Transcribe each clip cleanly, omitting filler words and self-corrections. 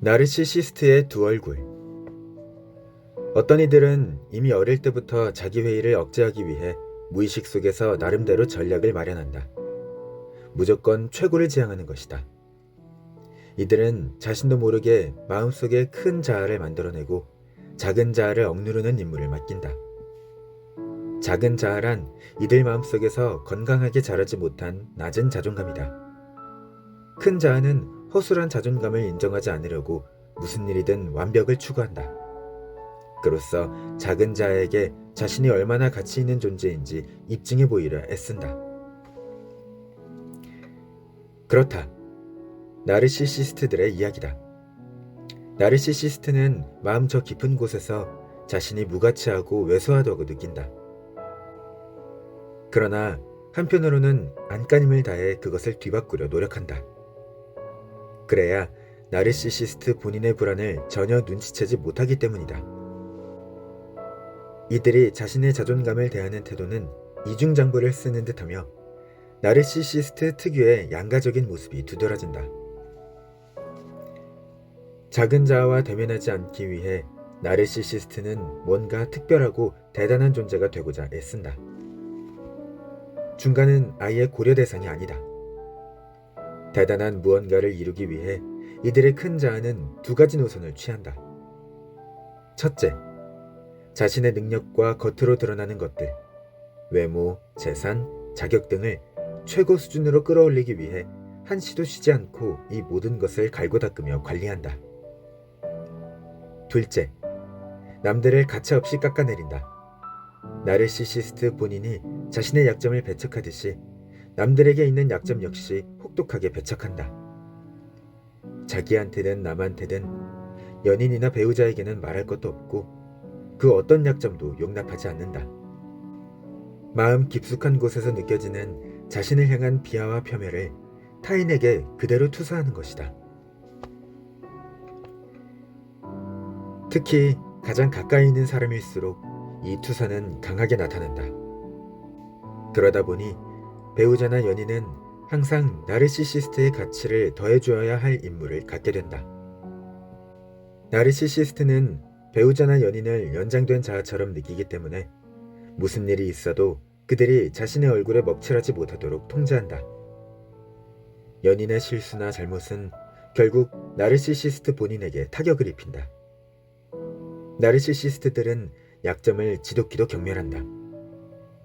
나르시시스트의 두 얼굴. 어떤 이들은 이미 어릴 때부터 자기 회의를 억제하기 위해 무의식 속에서 나름대로 전략을 마련한다. 무조건 최고를 지향하는 것이다. 이들은 자신도 모르게 마음속에 큰 자아를 만들어내고 작은 자아를 억누르는 임무를 맡긴다. 작은 자아란 이들 마음속에서 건강하게 자라지 못한 낮은 자존감이다. 큰 자아는 허술한 자존감을 인정하지 않으려고 무슨 일이든 완벽을 추구한다. 그로써 작은 자아에게 자신이 얼마나 가치 있는 존재인지 입증해 보이려 애쓴다. 그렇다. 나르시시스트들의 이야기다. 나르시시스트는 마음 저 깊은 곳에서 자신이 무가치하고 왜소하다고 느낀다. 그러나 한편으로는 안간힘을 다해 그것을 뒤바꾸려 노력한다. 그래야 나르시시스트 본인의 불안을 전혀 눈치채지 못하기 때문이다. 이들이 자신의 자존감을 대하는 태도는 이중장부를 쓰는 듯하며 나르시시스트 특유의 양가적인 모습이 두드러진다. 작은 자아와 대면하지 않기 위해 나르시시스트는 뭔가 특별하고 대단한 존재가 되고자 애쓴다. 중간은 아예 고려 대상이 아니다. 대단한 무언가를 이루기 위해 이들의 큰 자아는 두 가지 노선을 취한다. 첫째, 자신의 능력과 겉으로 드러나는 것들, 외모, 재산, 자격 등을 최고 수준으로 끌어올리기 위해 한시도 쉬지 않고 이 모든 것을 갈고 닦으며 관리한다. 둘째, 남들을 가차없이 깎아내린다. 나르시시스트 본인이 자신의 약점을 배척하듯이 남들에게 있는 약점 역시 혹독하게 배척한다. 자기한테든 남한테든 연인이나 배우자에게는 말할 것도 없고 그 어떤 약점도 용납하지 않는다. 마음 깊숙한 곳에서 느껴지는 자신을 향한 비하와 폄훼를 타인에게 그대로 투사하는 것이다. 특히 가장 가까이 있는 사람일수록 이 투사는 강하게 나타난다. 그러다 보니 배우자나 연인은 항상 나르시시스트의 가치를 더해주어야 할 임무를 갖게 된다. 나르시시스트는 배우자나 연인을 연장된 자아처럼 느끼기 때문에 무슨 일이 있어도 그들이 자신의 얼굴에 먹칠하지 못하도록 통제한다. 연인의 실수나 잘못은 결국 나르시시스트 본인에게 타격을 입힌다. 나르시시스트들은 약점을 지독히도 경멸한다.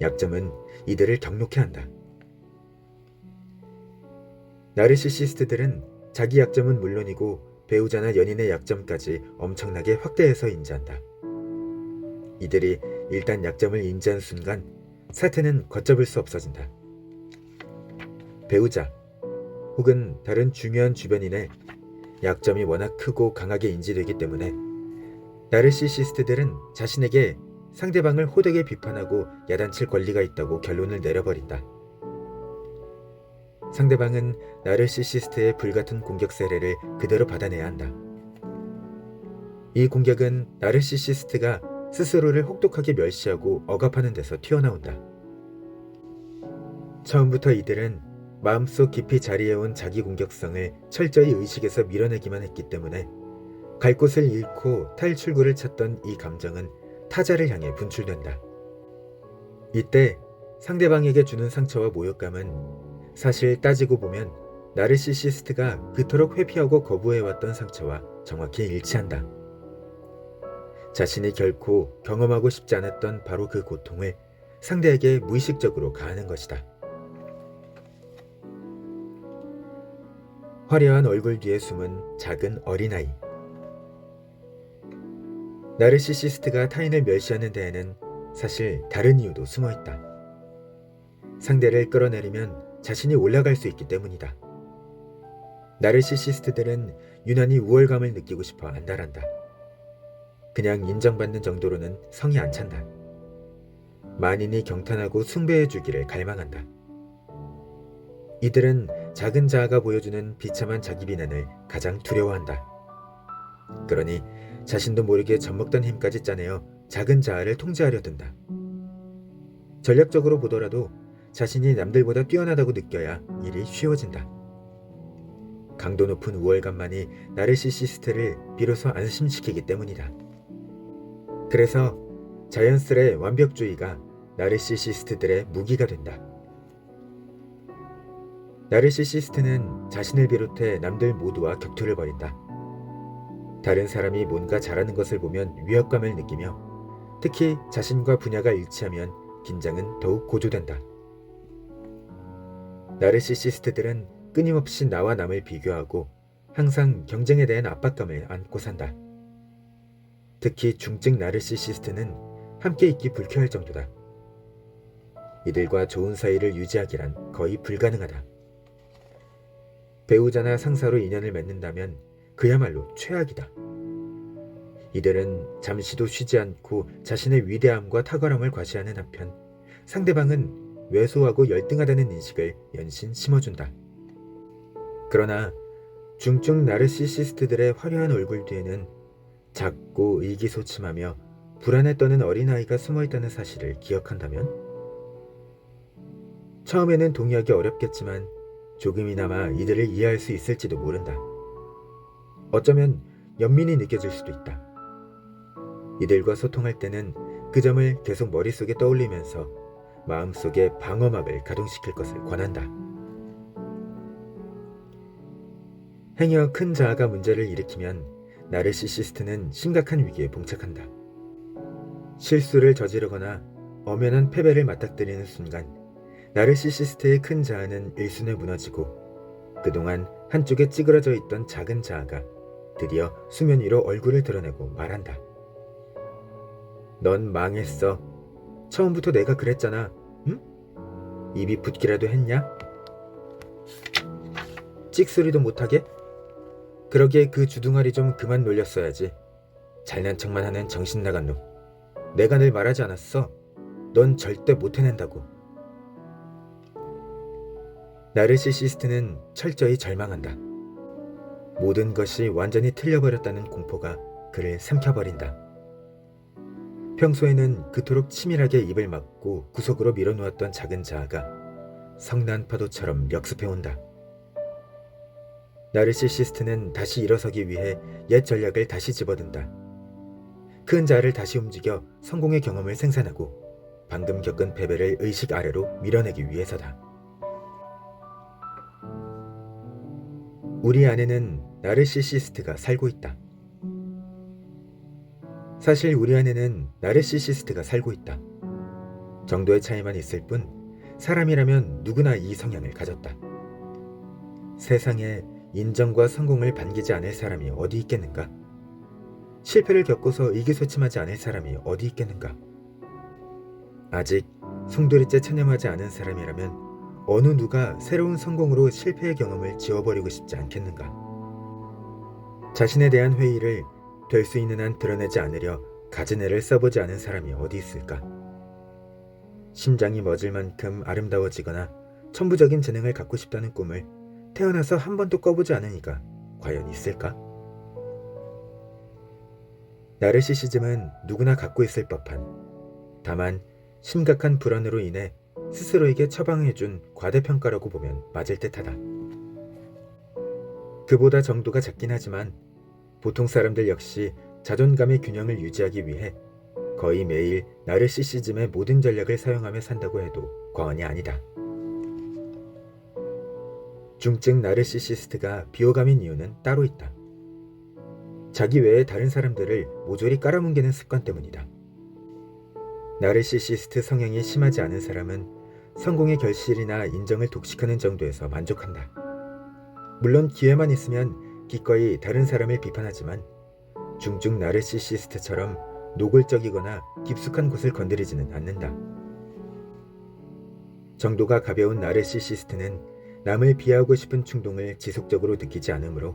약점은 이들을 격노케 한다. 나르시시스트들은 자기 약점은 물론이고 배우자나 연인의 약점까지 엄청나게 확대해서 인지한다. 이들이 일단 약점을 인지한 순간 사태는 걷잡을 수 없어진다. 배우자 혹은 다른 중요한 주변인의 약점이 워낙 크고 강하게 인지되기 때문에 나르시시스트들은 자신에게 상대방을 호되게 비판하고 야단칠 권리가 있다고 결론을 내려버린다. 상대방은 나르시시스트의 불같은 공격 세례를 그대로 받아내야 한다. 이 공격은 나르시시스트가 스스로를 혹독하게 멸시하고 억압하는 데서 튀어나온다. 처음부터 이들은 마음속 깊이 자리해온 자기 공격성을 철저히 의식에서 밀어내기만 했기 때문에 갈 곳을 잃고 탈출구를 찾던 이 감정은 타자를 향해 분출된다. 이때 상대방에게 주는 상처와 모욕감은 사실 따지고 보면 나르시시스트가 그토록 회피하고 거부해왔던 상처와 정확히 일치한다. 자신이 결코 경험하고 싶지 않았던 바로 그 고통을 상대에게 무의식적으로 가하는 것이다. 화려한 얼굴 뒤에 숨은 작은 어린아이. 나르시시스트가 타인을 멸시하는 데에는 사실 다른 이유도 숨어있다. 상대를 끌어내리면 자신이 올라갈 수 있기 때문이다. 나르시시스트들은 유난히 우월감을 느끼고 싶어 안달한다. 그냥 인정받는 정도로는 성이 안 찬다. 만인이 경탄하고 숭배해주기를 갈망한다. 이들은 작은 자아가 보여주는 비참한 자기 비난을 가장 두려워한다. 그러니 자신도 모르게 젖먹던 힘까지 짜내어 작은 자아를 통제하려 든다. 전략적으로 보더라도 자신이 남들보다 뛰어나다고 느껴야 일이 쉬워진다. 강도 높은 우월감만이 나르시시스트를 비로소 안심시키기 때문이다. 그래서 자연스레 완벽주의가 나르시시스트들의 무기가 된다. 나르시시스트는 자신을 비롯해 남들 모두와 격투를 벌인다. 다른 사람이 뭔가 잘하는 것을 보면 위협감을 느끼며 특히 자신과 분야가 일치하면 긴장은 더욱 고조된다. 나르시시스트들은 끊임없이 나와 남을 비교하고 항상 경쟁에 대한 압박감을 안고 산다. 특히 중증 나르시시스트는 함께 있기 불쾌할 정도다. 이들과 좋은 사이를 유지하기란 거의 불가능하다. 배우자나 상사로 인연을 맺는다면 그야말로 최악이다. 이들은 잠시도 쉬지 않고 자신의 위대함과 탁월함을 과시하는 한편 상대방은 왜소하고 열등하다는 인식을 연신 심어준다. 그러나 중증 나르시시스트들의 화려한 얼굴 뒤에는 작고 의기소침하며 불안에 떠는 어린아이가 숨어있다는 사실을 기억한다면? 처음에는 동의하기 어렵겠지만 조금이나마 이들을 이해할 수 있을지도 모른다. 어쩌면 연민이 느껴질 수도 있다. 이들과 소통할 때는 그 점을 계속 머릿속에 떠올리면서 마음속에 방어막을 가동시킬 것을 권한다. 행여 큰 자아가 문제를 일으키면 나르시시스트는 심각한 위기에 봉착한다. 실수를 저지르거나 엄연한 패배를 맞닥뜨리는 순간 나르시시스트의 큰 자아는 일순에 무너지고 그동안 한쪽에 찌그러져 있던 작은 자아가 드디어 수면 위로 얼굴을 드러내고 말한다. 넌 망했어. 처음부터 내가 그랬잖아. 응? 입이 붓기라도 했냐? 찍소리도 못하게? 그러기에 그 주둥아리 좀 그만 놀렸어야지. 잘난 척만 하는 정신 나간 놈. 내가 늘 말하지 않았어. 넌 절대 못 해낸다고. 나르시시스트는 철저히 절망한다. 모든 것이 완전히 틀려버렸다는 공포가 그를 삼켜버린다. 평소에는 그토록 치밀하게 입을 막고 구석으로 밀어놓았던 작은 자아가 성난 파도처럼 역습해온다. 나르시시스트는 다시 일어서기 위해 옛 전략을 다시 집어든다. 큰 자아를 다시 움직여 성공의 경험을 생산하고 방금 겪은 패배를 의식 아래로 밀어내기 위해서다. 우리 안에는 나르시시스트가 살고 있다. 사실 우리 안에는 나르시시스트가 살고 있다. 정도의 차이만 있을 뿐 사람이라면 누구나 이 성향을 가졌다. 세상에 인정과 성공을 반기지 않을 사람이 어디 있겠는가? 실패를 겪고서 의기소침하지 않을 사람이 어디 있겠는가? 아직 송두리째 체념하지 않은 사람이라면 어느 누가 새로운 성공으로 실패의 경험을 지워버리고 싶지 않겠는가? 자신에 대한 회의를 될 수 있는 한 드러내지 않으려 갖은 애를 써보지 않은 사람이 어디 있을까? 심장이 멎을 만큼 아름다워지거나 천부적인 재능을 갖고 싶다는 꿈을 태어나서 한 번도 꿔보지 않은 이가 과연 있을까? 나르시시즘은 누구나 갖고 있을 법한, 다만 심각한 불안으로 인해 스스로에게 처방해준 과대평가라고 보면 맞을 듯하다. 그보다 정도가 작긴 하지만 보통 사람들 역시 자존감의 균형을 유지하기 위해 거의 매일 나르시시즘의 모든 전략을 사용하며 산다고 해도 과언이 아니다. 중증 나르시시스트가 비호감인 이유는 따로 있다. 자기 외에 다른 사람들을 모조리 깔아뭉개는 습관 때문이다. 나르시시스트 성향이 심하지 않은 사람은 성공의 결실이나 인정을 독식하는 정도에서 만족한다. 물론 기회만 있으면 기꺼이 다른 사람을 비판하지만 중증 나르시시스트처럼 노골적이거나 깊숙한 곳을 건드리지는 않는다. 정도가 가벼운 나르시시스트는 남을 비하하고 싶은 충동을 지속적으로 느끼지 않으므로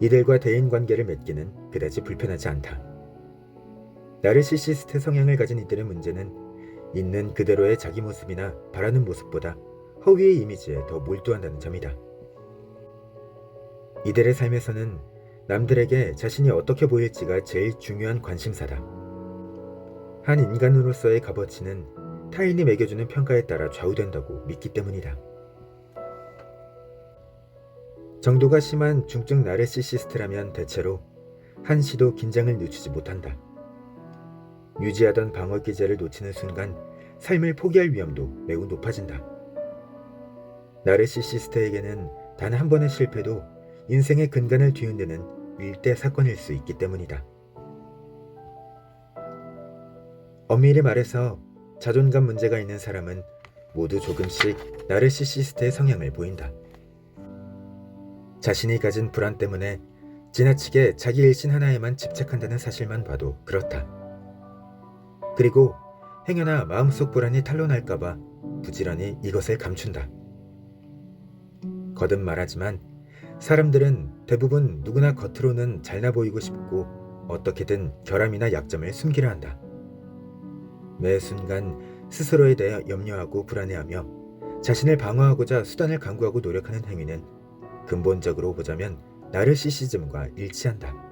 이들과 대인관계를 맺기는 그다지 불편하지 않다. 나르시시스트 성향을 가진 이들의 문제는 있는 그대로의 자기 모습이나 바라는 모습보다 허위의 이미지에 더 몰두한다는 점이다. 이들의 삶에서는 남들에게 자신이 어떻게 보일지가 제일 중요한 관심사다. 한 인간으로서의 값어치는 타인이 매겨주는 평가에 따라 좌우된다고 믿기 때문이다. 정도가 심한 중증 나르시시스트라면 대체로 한시도 긴장을 늦추지 못한다. 유지하던 방어 기제를 놓치는 순간 삶을 포기할 위험도 매우 높아진다. 나르시시스트에게는 단 한 번의 실패도 인생의 근간을 뒤흔드는 일대 사건일 수 있기 때문이다. 엄밀히 말해서 자존감 문제가 있는 사람은 모두 조금씩 나르시시스트의 성향을 보인다. 자신이 가진 불안 때문에 지나치게 자기 일신 하나에만 집착한다는 사실만 봐도 그렇다. 그리고 행여나 마음속 불안이 탄로날까봐 부지런히 이것을 감춘다. 거듭 말하지만 사람들은 대부분 누구나 겉으로는 잘나 보이고 싶고 어떻게든 결함이나 약점을 숨기려 한다. 매 순간 스스로에 대해 염려하고 불안해하며 자신을 방어하고자 수단을 강구하고 노력하는 행위는 근본적으로 보자면 나르시시즘과 일치한다.